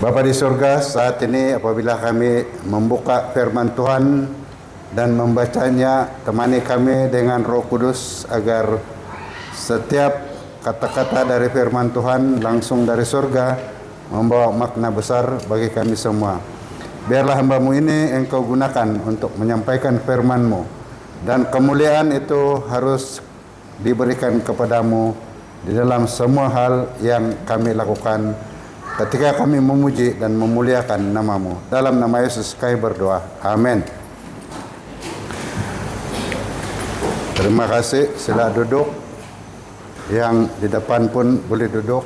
Bapa di surga, saat ini apabila kami membuka firman Tuhan dan membacanya, temani kami dengan Roh Kudus agar setiap kata-kata dari firman Tuhan langsung dari surga membawa makna besar bagi kami semua. Biarlah hamba-Mu ini Engkau gunakan untuk menyampaikan firman-Mu, dan kemuliaan itu harus diberikan kepadamu di dalam semua hal yang kami lakukan ketika kami memuji dan memuliakan nama-Mu. Dalam nama Yesus kami berdoa. Amin. Terima kasih. Sila duduk. Yang di depan pun boleh duduk.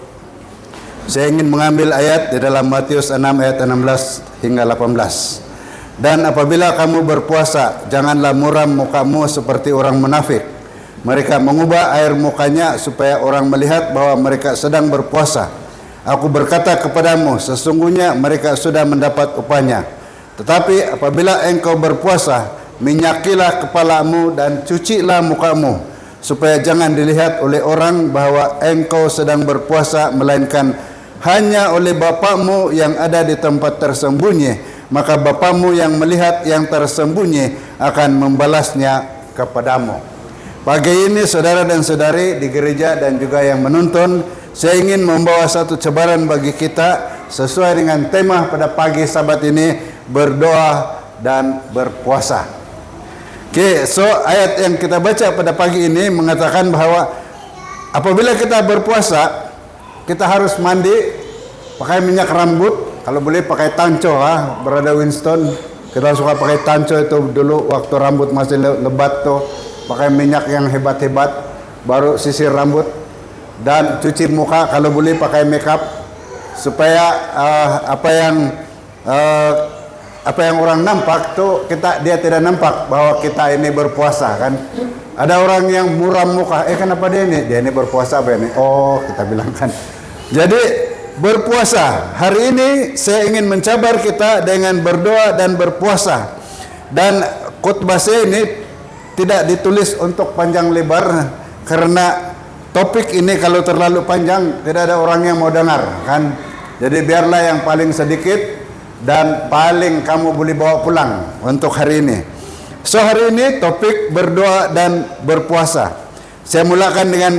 Saya ingin mengambil ayat di dalam Matius 6 ayat 16 hingga 18. Dan apabila kamu berpuasa, janganlah muram mukamu seperti orang munafik. Mereka mengubah air mukanya supaya orang melihat bahwa mereka sedang berpuasa. Aku berkata kepadamu, sesungguhnya mereka sudah mendapat upahnya. Tetapi apabila engkau berpuasa, minyakilah kepalamu dan cucilah mukamu, supaya jangan dilihat oleh orang bahwa engkau sedang berpuasa, melainkan hanya oleh Bapamu yang ada di tempat tersembunyi. Maka Bapamu yang melihat yang tersembunyi akan membalasnya kepadamu. Pagi ini saudara dan saudari di gereja dan juga yang menonton, saya ingin membawa satu cabaran bagi kita sesuai dengan tema pada pagi Sabat ini, berdoa dan berpuasa. Oke, so ayat yang kita baca pada pagi ini mengatakan bahwa apabila kita berpuasa, kita harus mandi, pakai minyak rambut, kalau boleh pakai tanco, Brother Winston. Kita suka pakai tanco itu dulu waktu rambut masih lebat tuh, pakai minyak yang hebat-hebat, baru sisir rambut. Dan cuci muka, kalau boleh pakai makeup, supaya apa yang orang nampak tuh dia tidak nampak bahwa kita ini berpuasa kan. Ada orang yang muram muka, kenapa dia ini berpuasa apa ini? Oh, kita bilang kan. Jadi berpuasa, hari ini saya ingin mencabar kita dengan berdoa dan berpuasa. Dan khotbah saya ini tidak ditulis untuk panjang lebar, karena topik ini kalau terlalu panjang tidak ada orang yang mau dengar kan. Jadi biarlah yang paling sedikit dan paling kamu boleh bawa pulang untuk hari ini. So hari ini topik berdoa dan berpuasa. Saya mulakan dengan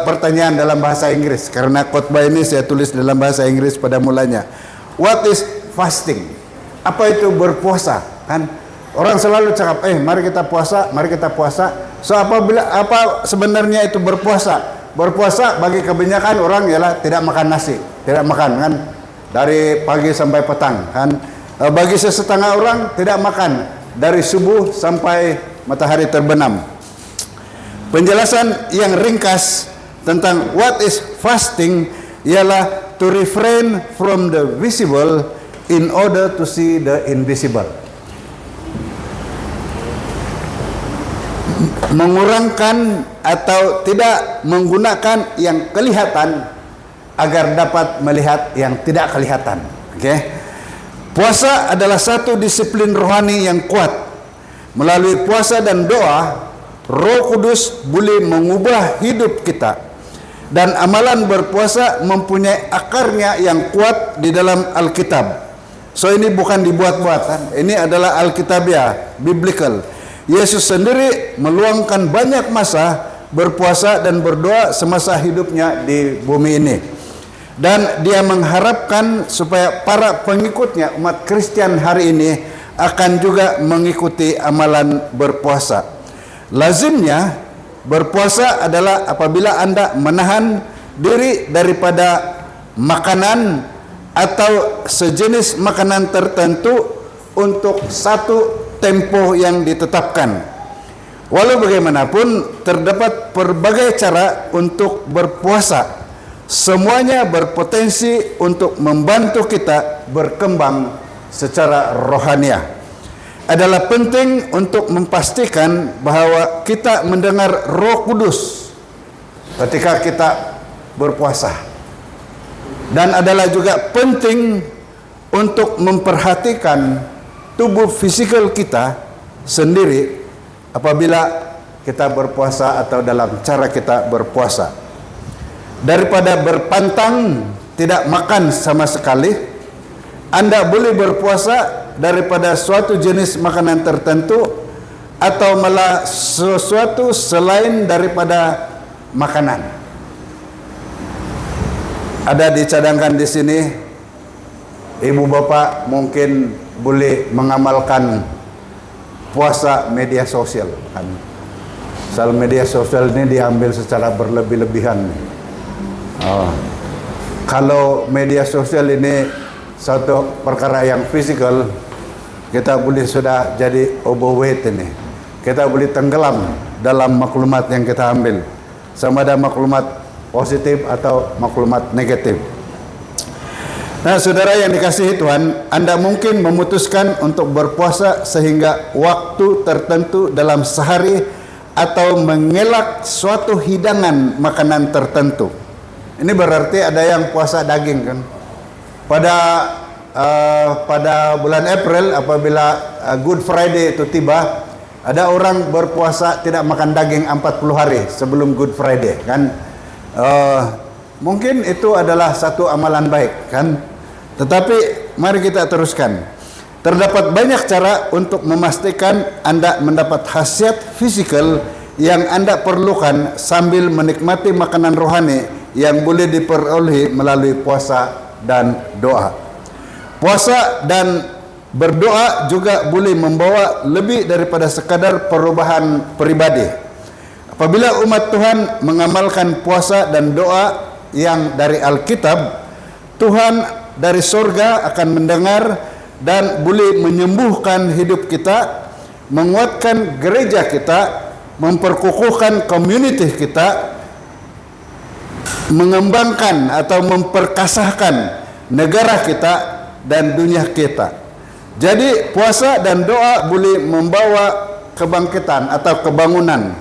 pertanyaan dalam bahasa Inggris, karena khotbah ini saya tulis dalam bahasa Inggris pada mulanya. What is fasting? Apa itu berpuasa? Kan orang selalu cakap, mari kita puasa, mari kita puasa. So apa sebenarnya itu berpuasa? Berpuasa bagi kebanyakan orang ialah tidak makan nasi, tidak makan kan dari pagi sampai petang kan. Bagi sesetengah orang tidak makan dari subuh sampai matahari terbenam. Penjelasan yang ringkas tentang what is fasting ialah to refrain from the visible in order to see the invisible. Mengurangkan atau tidak menggunakan yang kelihatan agar dapat melihat yang tidak kelihatan. Oke. Puasa adalah satu disiplin rohani yang kuat. Melalui puasa dan doa, Roh Kudus boleh mengubah hidup kita. Dan amalan berpuasa mempunyai akarnya yang kuat di dalam Alkitab. So ini bukan dibuat-buat, ini adalah Alkitabiah, biblical. Yesus sendiri meluangkan banyak masa berpuasa dan berdoa semasa hidupnya di bumi ini. Dan dia mengharapkan supaya para pengikutnya, umat Kristen hari ini, akan juga mengikuti amalan berpuasa. Lazimnya berpuasa adalah apabila Anda menahan diri daripada makanan atau sejenis makanan tertentu untuk satu tempo yang ditetapkan. Walau bagaimanapun terdapat berbagai cara untuk berpuasa. Semuanya berpotensi untuk membantu kita berkembang secara rohaniah. Adalah penting untuk memastikan bahwa kita mendengar Roh Kudus ketika kita berpuasa. Dan adalah juga penting untuk memperhatikan tubuh fisikal kita sendiri apabila kita berpuasa atau dalam cara kita berpuasa. Daripada berpantang tidak makan sama sekali, Anda boleh berpuasa daripada suatu jenis makanan tertentu atau malah sesuatu selain daripada makanan. Ada dicadangkan di sini, ibu bapak mungkin boleh mengamalkan puasa media sosial. Soal media sosial ini diambil secara berlebih-lebihan. Kalau media sosial ini satu perkara yang fisikal, kita boleh sudah jadi overweight ini. Kita boleh tenggelam dalam maklumat yang kita ambil, sama ada maklumat positif atau maklumat negatif. Nah, saudara yang dikasihi Tuhan, Anda mungkin memutuskan untuk berpuasa sehingga waktu tertentu dalam sehari atau mengelak suatu hidangan makanan tertentu. Ini berarti ada yang puasa daging kan. Pada bulan April apabila Good Friday itu tiba, ada orang berpuasa tidak makan daging 40 hari sebelum Good Friday kan. Mungkin itu adalah satu amalan baik kan. Tetapi mari kita teruskan. Terdapat banyak cara untuk memastikan Anda mendapat khasiat fisikal yang Anda perlukan sambil menikmati makanan rohani yang boleh diperoleh melalui puasa dan doa. Puasa dan berdoa juga boleh membawa lebih daripada sekadar perubahan pribadi. Apabila umat Tuhan mengamalkan puasa dan doa yang dari Alkitab, Tuhan dari sorga akan mendengar dan boleh menyembuhkan hidup kita, menguatkan gereja kita, memperkukuhkan community kita, mengembangkan atau memperkasahkan negara kita dan dunia kita. Jadi puasa dan doa boleh membawa kebangkitan atau kebangunan,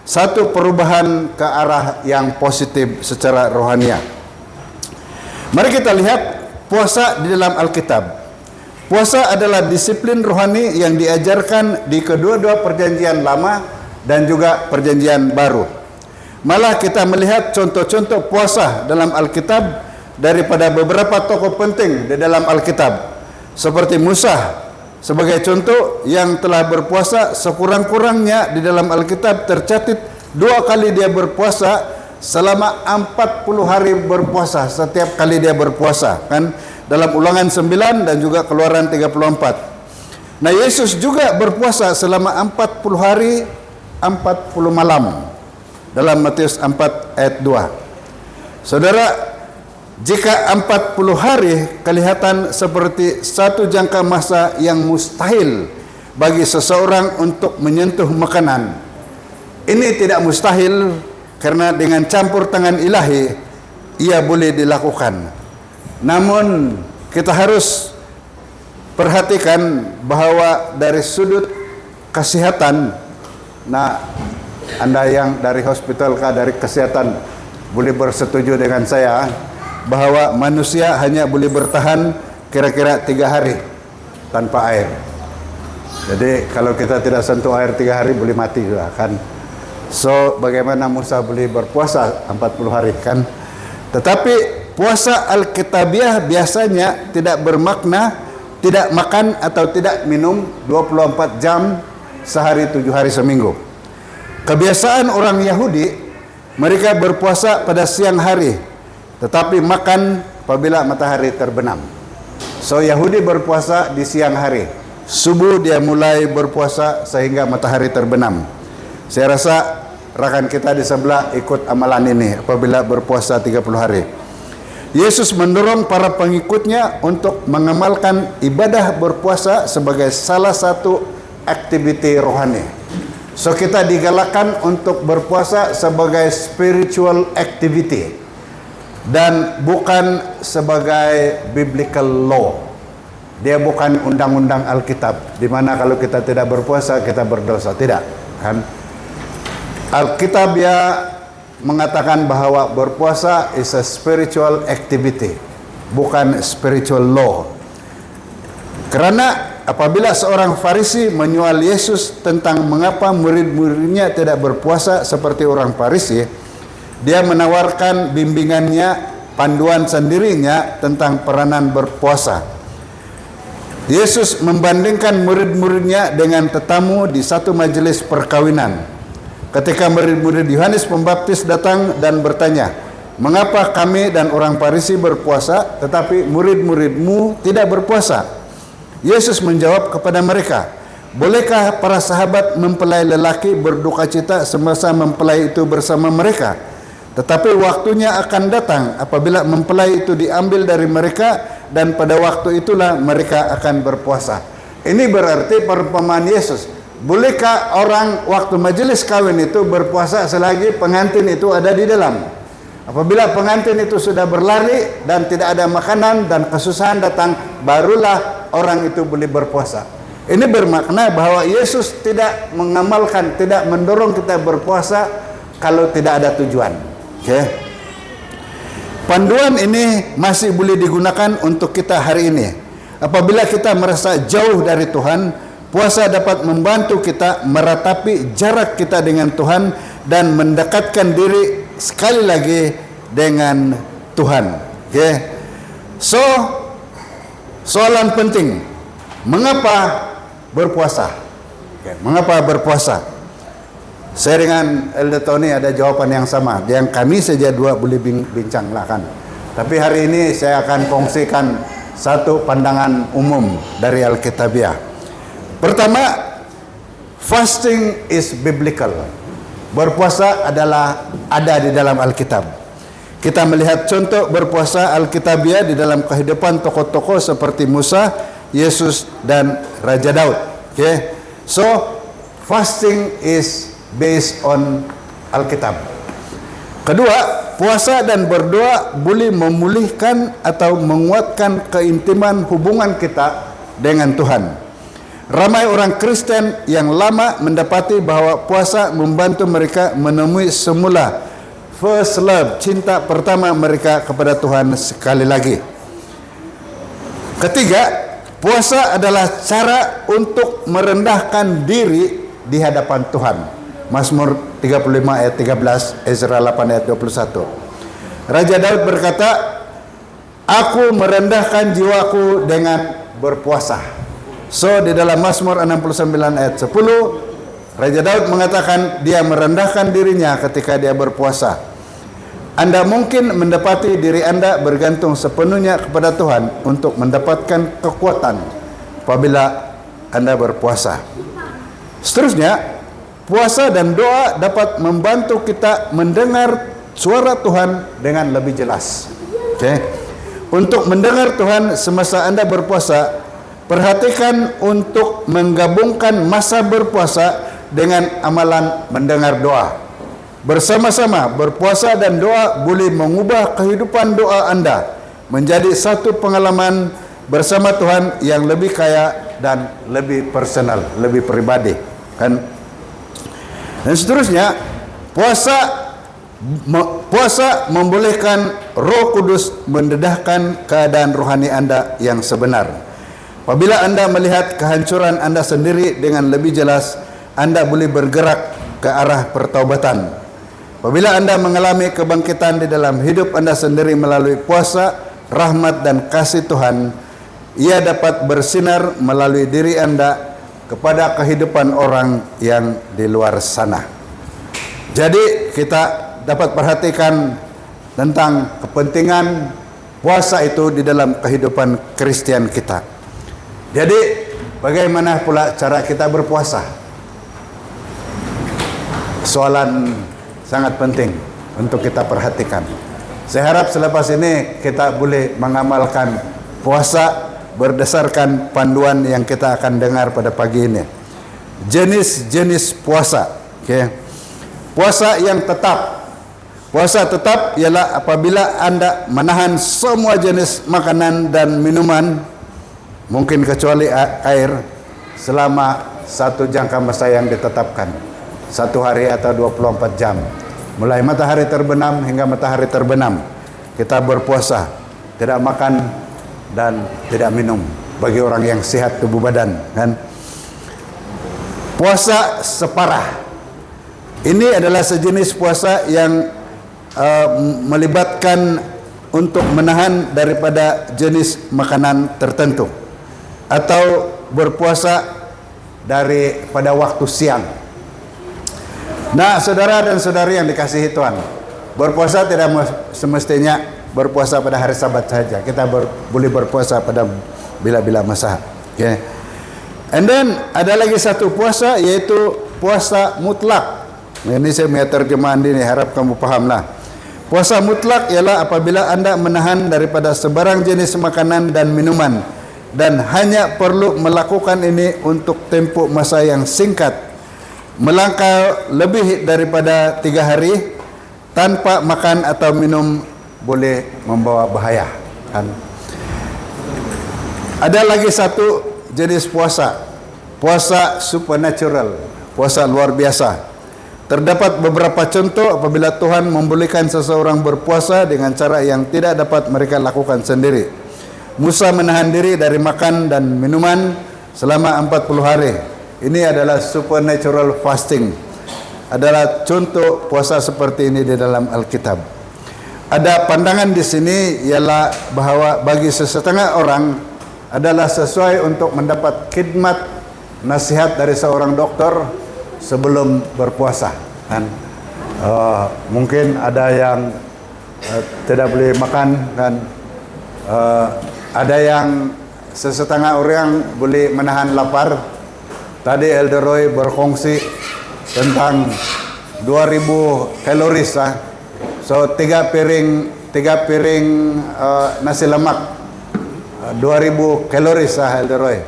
satu perubahan ke arah yang positif secara rohania. Mari kita lihat puasa di dalam Alkitab. Puasa adalah disiplin rohani yang diajarkan di kedua-dua perjanjian lama dan juga perjanjian baru. Malah kita melihat contoh-contoh puasa dalam Alkitab daripada beberapa tokoh penting di dalam Alkitab. Seperti Musa sebagai contoh yang telah berpuasa sekurang-kurangnya di dalam Alkitab tercatat 2 kali dia berpuasa selama 40 hari berpuasa setiap kali dia berpuasa kan, dalam Ulangan 9 dan juga Keluaran 34. Nah, Yesus juga berpuasa selama 40 hari 40 malam dalam Matius 4 ayat 2. Saudara, jika 40 hari kelihatan seperti satu jangka masa yang mustahil bagi seseorang untuk menyentuh makanan, ini tidak mustahil karena dengan campur tangan ilahi ia boleh dilakukan. Namun kita harus perhatikan bahwa dari sudut kesehatan, nah, Anda yang dari hospital dari kesehatan boleh bersetuju dengan saya bahwa manusia hanya boleh bertahan kira-kira 3 hari tanpa air. Jadi kalau kita tidak sentuh air 3 hari boleh mati juga kan. So bagaimana Musa boleh berpuasa 40 hari kan? Tetapi puasa Alkitabiah biasanya tidak bermakna tidak makan atau tidak minum 24 jam sehari 7 hari seminggu. Kebiasaan orang Yahudi, mereka berpuasa pada siang hari, tetapi makan apabila matahari terbenam. So Yahudi berpuasa di siang hari, subuh dia mulai berpuasa sehingga matahari terbenam. Saya rasa rakan kita di sebelah ikut amalan ini apabila berpuasa 30 hari. Yesus mendorong para pengikutnya untuk mengamalkan ibadah berpuasa sebagai salah satu aktiviti rohani. So kita digalakkan untuk berpuasa sebagai spiritual activity dan bukan sebagai biblical law. Dia bukan undang-undang Alkitab di mana kalau kita tidak berpuasa kita berdosa, tidak kan? Alkitab ya mengatakan bahwa berpuasa is a spiritual activity, bukan spiritual law. Karena apabila seorang Farisi menyual Yesus tentang mengapa murid-muridnya tidak berpuasa seperti orang Farisi, dia menawarkan bimbingannya, panduan sendirinya tentang peranan berpuasa. Yesus membandingkan murid-muridnya dengan tetamu di satu majelis perkawinan. Ketika murid-murid Yohanes Pembaptis datang dan bertanya, "Mengapa kami dan orang Farisi berpuasa, tetapi murid-muridmu tidak berpuasa?" Yesus menjawab kepada mereka, "Bolehkah para sahabat mempelai lelaki berduka cita semasa mempelai itu bersama mereka? Tetapi waktunya akan datang apabila mempelai itu diambil dari mereka, dan pada waktu itulah mereka akan berpuasa." Ini berarti perumpamaan Yesus. Bolehkah orang waktu majelis kawin itu berpuasa selagi pengantin itu ada di dalam? Apabila pengantin itu sudah berlari dan tidak ada makanan dan kesusahan datang, barulah orang itu boleh berpuasa. Ini bermakna bahwa Yesus tidak mengamalkan, tidak mendorong kita berpuasa kalau tidak ada tujuan. Oke. Panduan ini masih boleh digunakan untuk kita hari ini. Apabila kita merasa jauh dari Tuhan, puasa dapat membantu kita meratapi jarak kita dengan Tuhan dan mendekatkan diri sekali lagi dengan Tuhan. Oke. So, soalan penting, mengapa berpuasa? Oke, mengapa berpuasa? Saya dengan Elder Tony ada jawaban yang sama. Yang kami saja dua boleh bincang lah kan. Tapi hari ini saya akan kongsikan satu pandangan umum dari Alkitabiah. Pertama, fasting is biblical. Berpuasa adalah ada di dalam Alkitab. Kita melihat contoh berpuasa Alkitabiah di dalam kehidupan tokoh-tokoh seperti Musa, Yesus, dan Raja Daud. Okay? So, fasting is based on Alkitab. Kedua, puasa dan berdoa boleh memulihkan atau menguatkan keintiman hubungan kita dengan Tuhan. Ramai orang Kristen yang lama mendapati bahwa puasa membantu mereka menemui semula first love, cinta pertama mereka kepada Tuhan sekali lagi. Ketiga, puasa adalah cara untuk merendahkan diri di hadapan Tuhan. Mazmur 35 ayat 13, Ezra 8 ayat 21. Raja Daud berkata, "Aku merendahkan jiwaku dengan berpuasa." So, di dalam Mazmur 69 ayat 10, Raja Daud mengatakan dia merendahkan dirinya ketika dia berpuasa. Anda mungkin mendapati diri Anda bergantung sepenuhnya kepada Tuhan untuk mendapatkan kekuatan apabila Anda berpuasa. Seterusnya, puasa dan doa dapat membantu kita mendengar suara Tuhan dengan lebih jelas. Okay. Untuk mendengar Tuhan semasa Anda berpuasa, perhatikan untuk menggabungkan masa berpuasa dengan amalan mendengar doa. Bersama-sama berpuasa dan doa boleh mengubah kehidupan doa Anda menjadi satu pengalaman bersama Tuhan yang lebih kaya dan lebih personal, lebih pribadi, kan? Dan seterusnya, puasa membolehkan Roh Kudus mendedahkan keadaan rohani Anda yang sebenar. Apabila Anda melihat kehancuran Anda sendiri dengan lebih jelas, Anda boleh bergerak ke arah pertaubatan. Apabila Anda mengalami kebangkitan di dalam hidup Anda sendiri melalui puasa, rahmat dan kasih Tuhan, ia dapat bersinar melalui diri Anda kepada kehidupan orang yang di luar sana. Jadi kita dapat perhatikan tentang kepentingan puasa itu di dalam kehidupan Kristen kita. Jadi bagaimana pula cara kita berpuasa? Soalan sangat penting untuk kita perhatikan. Saya harap selepas ini kita boleh mengamalkan puasa berdasarkan panduan yang kita akan dengar pada pagi ini. Jenis-jenis puasa. Okay. Puasa yang tetap. Puasa tetap ialah apabila Anda menahan semua jenis makanan dan minuman, mungkin kecuali air, selama satu jangka masa yang ditetapkan. 1 hari atau 24 jam. Mulai matahari terbenam hingga matahari terbenam, kita berpuasa, tidak makan dan tidak minum bagi orang yang sehat tubuh badan, kan? Puasa separah. Ini adalah sejenis puasa yang melibatkan untuk menahan daripada jenis makanan tertentu. atau berpuasa pada waktu siang. Nah, saudara dan saudari yang dikasihi Tuhan, berpuasa tidak semestinya berpuasa pada hari Sabat saja. Kita boleh berpuasa pada bila-bila masa. Okay. And then ada lagi satu puasa, yaitu puasa mutlak. Ini saya punya terjemahan ini, harap kamu pahamlah. Puasa mutlak ialah apabila Anda menahan daripada sebarang jenis makanan dan minuman dan hanya perlu melakukan ini untuk tempoh masa yang singkat, melangkah lebih daripada 3 hari tanpa makan atau minum boleh membawa bahaya, kan? Ada lagi satu jenis puasa, puasa supernatural, puasa luar biasa. Terdapat beberapa contoh apabila Tuhan membolehkan seseorang berpuasa dengan cara yang tidak dapat mereka lakukan sendiri. Musa menahan diri dari makan dan minuman selama 40 hari. Ini adalah supernatural fasting. Adalah contoh puasa seperti ini di dalam Alkitab. Ada pandangan di sini ialah bahwa bagi sesetengah orang adalah sesuai untuk mendapat khidmat nasihat dari seorang dokter sebelum berpuasa, kan? Mungkin ada yang tidak boleh makan, kan? Ada yang sesetengah orang boleh menahan lapar. Tadi Elder Roy berkongsi tentang 2000 kaloris, so 3 piring nasi lemak 2000 kaloris, Elder Roy,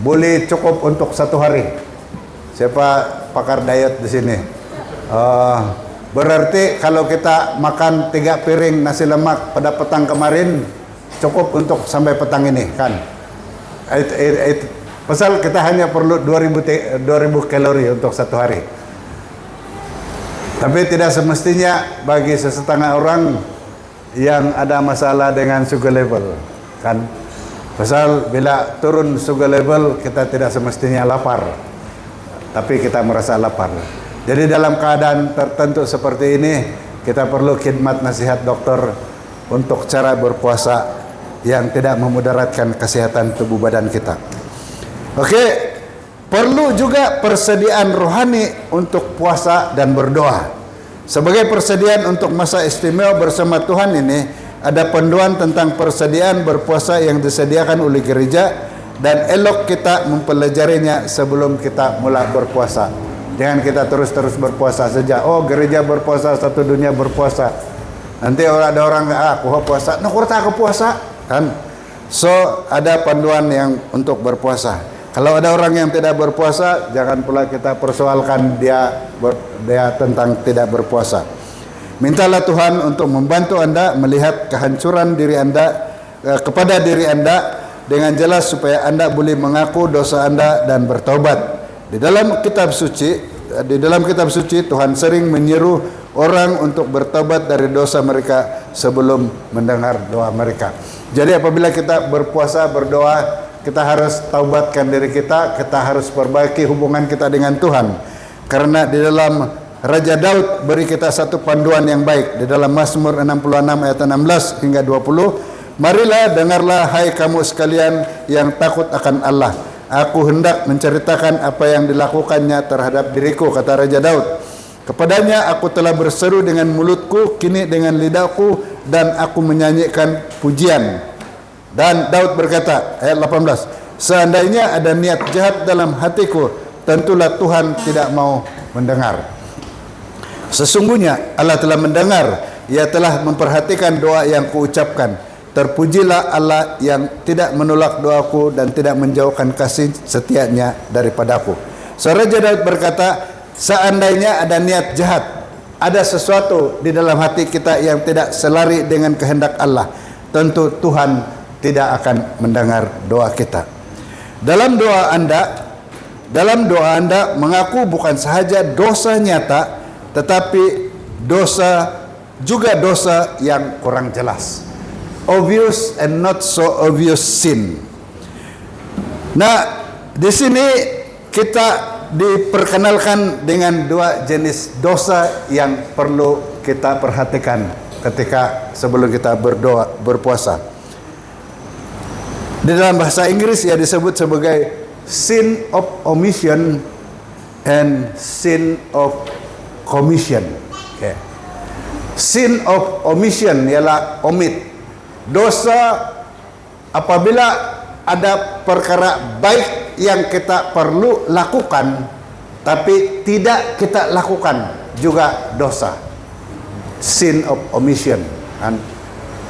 boleh cukup untuk 1 hari. Siapa pakar diet di sini? Berarti kalau kita makan 3 piring nasi lemak pada petang kemarin, cukup untuk sampai petang ini, kan? Pasal kita hanya perlu 2000 kalori untuk 1 hari. Tapi tidak semestinya bagi sesetengah orang yang ada masalah dengan sugar level, kan? Pasal bila turun sugar level, kita tidak semestinya lapar, tapi kita merasa lapar. Jadi dalam keadaan tertentu seperti ini, kita perlu khidmat nasihat dokter untuk cara berpuasa yang tidak memudaratkan kesehatan tubuh badan kita. Okey, perlu juga persediaan rohani untuk puasa dan berdoa. Sebagai persediaan untuk masa istimewa bersama Tuhan ini, ada panduan tentang persediaan berpuasa yang disediakan oleh gereja dan elok kita mempelajarinya sebelum kita mula berpuasa. Jangan kita terus-terus berpuasa saja. Oh, gereja berpuasa, satu dunia berpuasa. Nanti ada orang, aku puasa, nah kurta aku puasa, kan? So, ada panduan yang untuk berpuasa. Kalau ada orang yang tidak berpuasa, jangan pula kita persoalkan dia tentang tidak berpuasa. Mintalah Tuhan untuk membantu Anda melihat kehancuran diri Anda kepada diri Anda dengan jelas supaya Anda boleh mengaku dosa Anda dan bertaubat. Di dalam kitab suci Tuhan sering menyeru orang untuk bertaubat dari dosa mereka sebelum mendengar doa mereka. Jadi apabila kita berpuasa, berdoa, kita harus taubatkan diri kita, kita harus perbaiki hubungan kita dengan Tuhan. Karena di dalam Raja Daud beri kita satu panduan yang baik di dalam Mazmur 66 ayat 16 hingga 20. Marilah dengarlah hai kamu sekalian yang takut akan Allah. Aku hendak menceritakan apa yang dilakukannya terhadap diriku, kata Raja Daud. Kepadanya aku telah berseru dengan mulutku, kini dengan lidahku, dan aku menyanyikan pujian. Dan Daud berkata, ayat 18, seandainya ada niat jahat dalam hatiku, tentulah Tuhan tidak mau mendengar. Sesungguhnya Allah telah mendengar, Ia telah memperhatikan doa yang kuucapkan. Terpujilah Allah yang tidak menolak doaku dan tidak menjauhkan kasih setianya daripadaku. So Raja Daud berkata, seandainya ada niat jahat, ada sesuatu di dalam hati kita yang tidak selari dengan kehendak Allah, tentu Tuhan tidak akan mendengar doa kita. Dalam doa Anda mengaku bukan sahaja dosa nyata, tetapi dosa yang kurang jelas, obvious and not so obvious sin. Nah, di sini kita diperkenalkan dengan 2 jenis dosa yang perlu kita perhatikan ketika sebelum kita berpuasa. Di dalam bahasa Inggris ia disebut sebagai sin of omission and sin of commission. Okay. Sin of omission ialah omit. Dosa apabila ada perkara baik yang kita perlu lakukan tapi tidak kita lakukan, juga dosa. Sin of omission.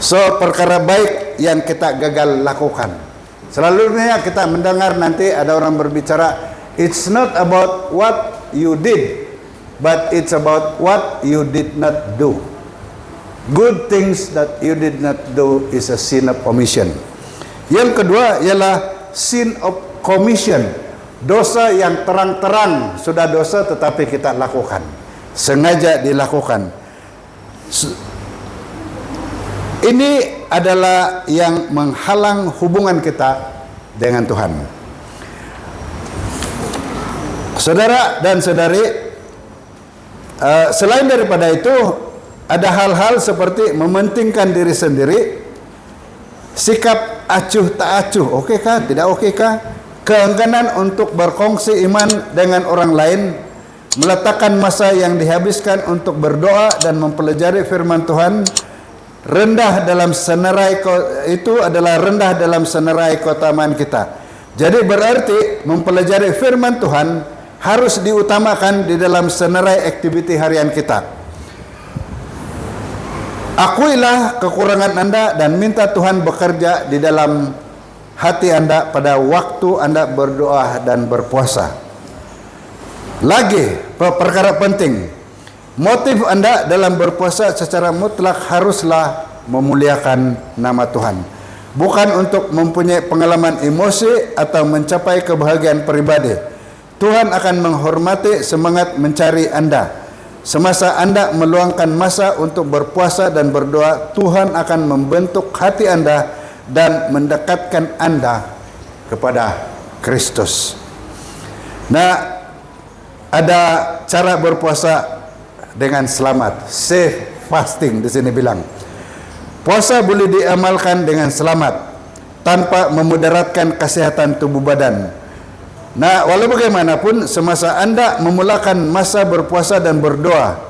So perkara baik yang kita gagal lakukan. Selalunya kita mendengar nanti ada orang berbicara, it's not about what you did, but it's about what you did not do. Good things that you did not do is a sin of omission. Yang kedua ialah sin of commission. Dosa yang terang-terang sudah dosa tetapi kita lakukan, sengaja dilakukan. Ini adalah yang menghalang hubungan kita dengan Tuhan. Saudara dan saudari, selain daripada itu, ada hal-hal seperti mementingkan diri sendiri, sikap acuh tak acuh, oke kah, tidak oke kah, keengganan untuk berkongsi iman dengan orang lain, meletakkan masa yang dihabiskan untuk berdoa dan mempelajari firman Tuhan, rendah dalam senarai itu adalah rendah dalam senarai keutamaan kita. Jadi berarti mempelajari firman Tuhan harus diutamakan di dalam senarai aktiviti harian kita. Akuilah kekurangan Anda dan minta Tuhan bekerja di dalam hati Anda pada waktu Anda berdoa dan berpuasa. Lagi perkara penting, motif Anda dalam berpuasa secara mutlak haruslah memuliakan nama Tuhan, bukan untuk mempunyai pengalaman emosi atau mencapai kebahagiaan pribadi. Tuhan akan menghormati semangat mencari Anda. Semasa Anda meluangkan masa untuk berpuasa dan berdoa, Tuhan akan membentuk hati Anda dan mendekatkan Anda kepada Kristus. Nah, ada cara berpuasa dengan selamat. Safe fasting di sini bilang. Puasa boleh diamalkan dengan selamat tanpa memudaratkan kesehatan tubuh badan. Nah, walau bagaimanapun semasa Anda memulakan masa berpuasa dan berdoa,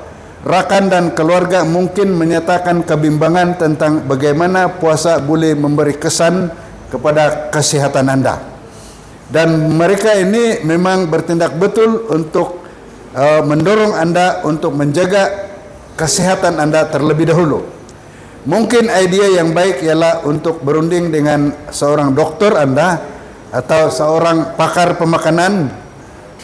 rakan dan keluarga mungkin menyatakan kebimbangan tentang bagaimana puasa boleh memberi kesan kepada kesehatan Anda. Dan mereka ini memang bertindak betul untuk mendorong Anda untuk menjaga kesehatan Anda terlebih dahulu. Mungkin idea yang baik ialah untuk berunding dengan seorang dokter Anda atau seorang pakar pemakanan.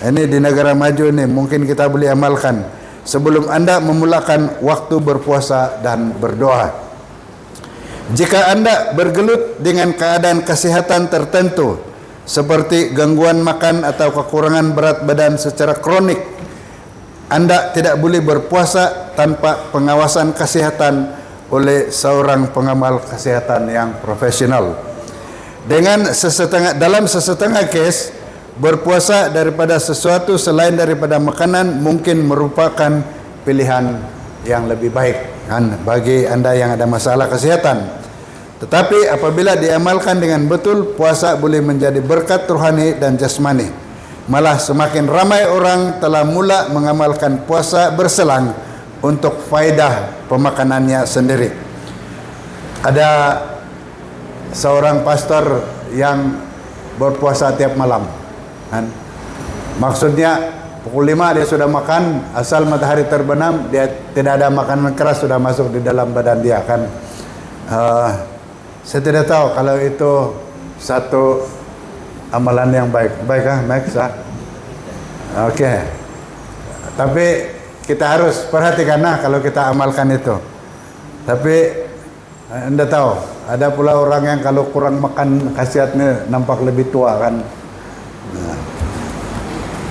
Ini di negara maju ini mungkin kita boleh amalkan sebelum Anda memulakan waktu berpuasa dan berdoa. Jika Anda bergelut dengan keadaan kesehatan tertentu seperti gangguan makan atau kekurangan berat badan secara kronik, Anda tidak boleh berpuasa tanpa pengawasan kesehatan oleh seorang pengamal kesehatan yang profesional. Dalam sesetengah kes, berpuasa daripada sesuatu selain daripada makanan mungkin merupakan pilihan yang lebih baik kan, bagi Anda yang ada masalah kesehatan. Tetapi apabila diamalkan dengan betul, puasa boleh menjadi berkat rohani dan jasmani. Malah semakin ramai orang telah mula mengamalkan puasa berselang untuk faedah pemakanannya sendiri. Ada seorang pastor yang berpuasa tiap malam kan? Maksudnya pukul 5 dia sudah makan, asal matahari terbenam dia tidak ada makanan keras sudah masuk di dalam badan dia kan. Saya tidak tahu kalau itu satu amalan yang baik. Baik kah Max? Oke. Tapi kita harus perhatikan kalau kita amalkan itu. Tapi Anda tahu, ada pula orang yang kalau kurang makan khasiatnya nampak lebih tua kan. Nah,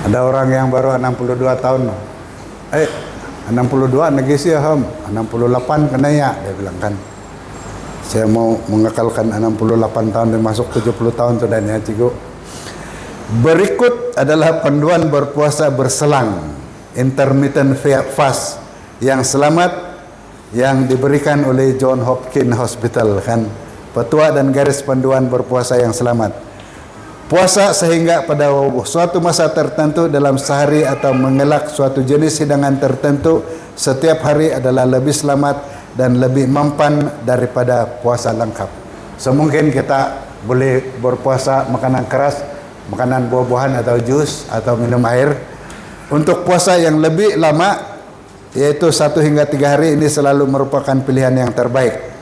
ada orang yang baru 62 tahun. 62 negisi ya Ham, 68 kena ya, dia bilang kan. Saya mau mengekalkan 68 tahun dan masuk 70 tahun sudah ya Cigo. Berikut adalah panduan berpuasa berselang, intermittent fast yang selamat, yang diberikan oleh John Hopkins Hospital kan. petua dan garis panduan berpuasa yang selamat. Puasa sehingga pada suatu masa tertentu dalam sehari atau mengelak suatu jenis hidangan tertentu setiap hari adalah lebih selamat dan lebih mempan daripada puasa lengkap. Semungkin kita boleh berpuasa makanan keras, makanan buah-buahan atau jus atau minum air. Untuk puasa yang lebih lama, yaitu 1 hingga 3 hari, ini selalu merupakan pilihan yang terbaik.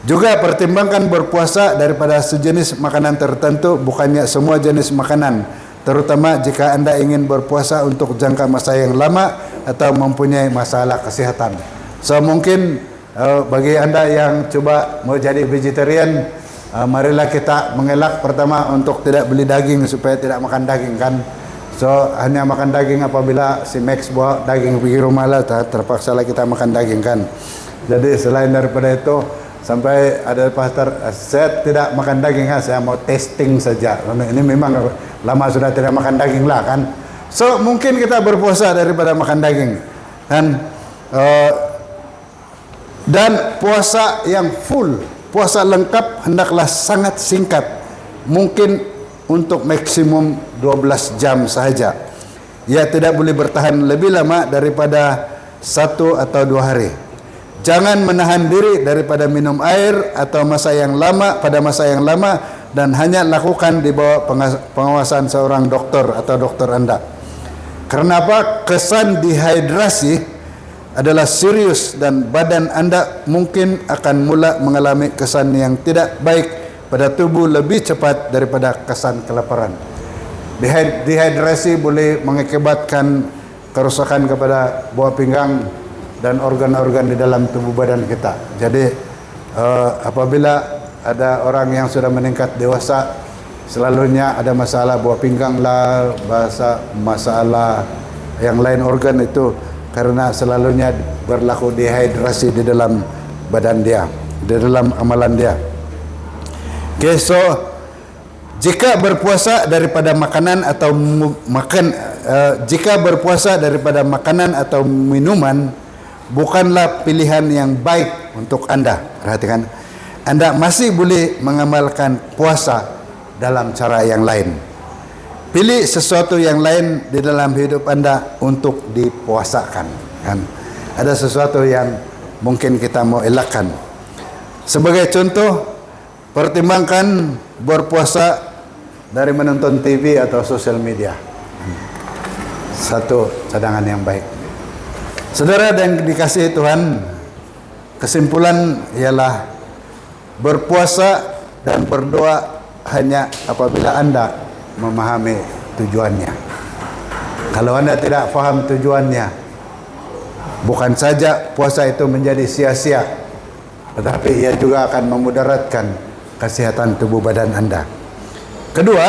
Juga pertimbangkan berpuasa daripada sejenis makanan tertentu, bukannya semua jenis makanan, terutama jika Anda ingin berpuasa untuk jangka masa yang lama atau mempunyai masalah kesehatan. So mungkin bagi Anda yang coba mau jadi vegetarian, marilah kita mengelak pertama untuk tidak beli daging supaya tidak makan daging kan. So hanya makan daging apabila si Max bawa daging pergi rumah lah, terpaksa lah kita makan daging kan. Jadi selain daripada itu, sampai ada pastor, saya tidak makan daging, saya mau testing saja. Ini memang lama sudah tidak makan daging lah kan. So mungkin kita berpuasa daripada makan daging dan puasa yang full, puasa lengkap hendaklah sangat singkat, mungkin untuk maksimum 12 jam sahaja. Ia tidak boleh bertahan lebih lama daripada 1 atau 2 hari. Jangan menahan diri daripada minum air atau pada masa yang lama, dan hanya lakukan di bawah pengawasan seorang dokter atau dokter Anda. Kenapa? Kesan dehidrasi adalah serius dan badan Anda mungkin akan mula mengalami kesan yang tidak baik pada tubuh lebih cepat daripada kesan kelaparan. Dehidrasi boleh mengakibatkan kerusakan kepada buah pinggang dan organ-organ di dalam tubuh badan kita. Jadi apabila ada orang yang sudah meningkat dewasa, selalunya ada masalah buah pinggang lah, masalah yang lain organ itu, karena selalunya berlaku dehidrasi di dalam badan dia, di dalam amalan dia. Okay, so jika berpuasa daripada makanan atau minuman bukanlah pilihan yang baik untuk Anda. Perhatikan, Anda masih boleh mengamalkan puasa dalam cara yang lain. Pilih sesuatu yang lain di dalam hidup Anda untuk dipuasakan. Kan? Ada sesuatu yang mungkin kita mau elakkan. Sebagai contoh, pertimbangkan berpuasa dari menonton TV atau sosial media. Satu cadangan yang baik. Saudara yang dikasihi Tuhan, kesimpulan ialah berpuasa dan berdoa hanya apabila Anda memahami tujuannya. Kalau Anda tidak faham tujuannya, bukan saja puasa itu menjadi sia-sia, tetapi ia juga akan memudaratkan kesehatan tubuh badan Anda. Kedua,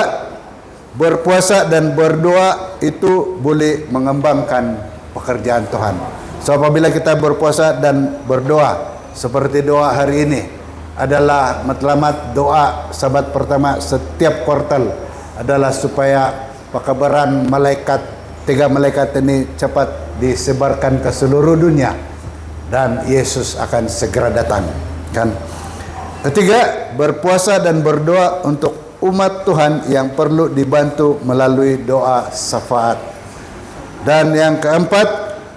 berpuasa dan berdoa itu boleh mengembangkan pekerjaan Tuhan. So apabila kita berpuasa dan berdoa seperti doa hari ini adalah matlamat doa sabat pertama setiap kuartal adalah supaya pekabaran malaikat, 3 malaikat ini cepat disebarkan ke seluruh dunia dan Yesus akan segera datang kan. Ketiga, berpuasa dan berdoa untuk umat Tuhan yang perlu dibantu melalui doa syafaat. Dan yang keempat,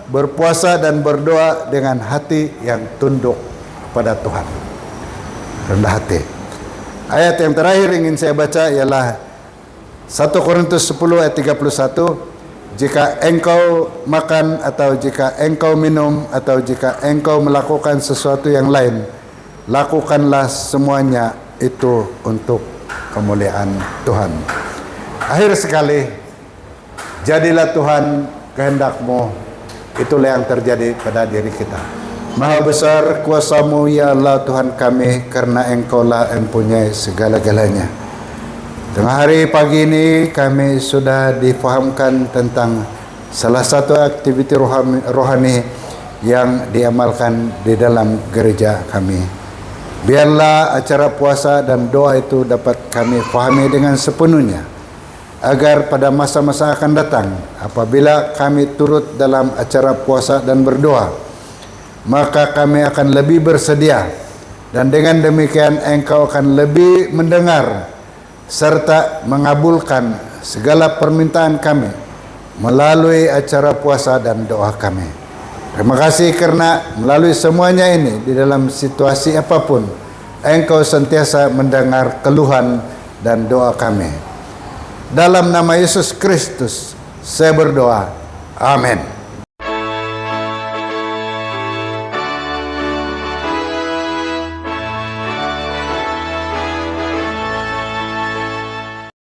berpuasa dan berdoa dengan hati yang tunduk kepada Tuhan, rendah hati. Ayat yang terakhir ingin saya baca ialah 1 Korintus 10 ayat 31. Jika engkau makan atau jika engkau minum atau jika engkau melakukan sesuatu yang lain, lakukanlah semuanya itu untuk kemuliaan Tuhan. Akhir sekali, jadilah Tuhan kehendak-Mu. Itulah yang terjadi pada diri kita. Maha besar kuasa-Mu ya Allah Tuhan kami, karena Engkau-lah yang mempunyai segala-galanya. Tengah hari pagi ini kami sudah difahamkan tentang salah satu aktiviti rohani yang diamalkan di dalam gereja kami. Biarlah acara puasa dan doa itu dapat kami fahami dengan sepenuhnya, agar pada masa-masa akan datang apabila kami turut dalam acara puasa dan berdoa, maka kami akan lebih bersedia Dan dengan demikian Engkau akan lebih mendengar serta mengabulkan segala permintaan kami melalui acara puasa dan doa kami. Terima kasih karena melalui semuanya ini, di dalam situasi apapun, Engkau sentiasa mendengar keluhan dan doa kami. Dalam nama Yesus Kristus saya berdoa. Amin.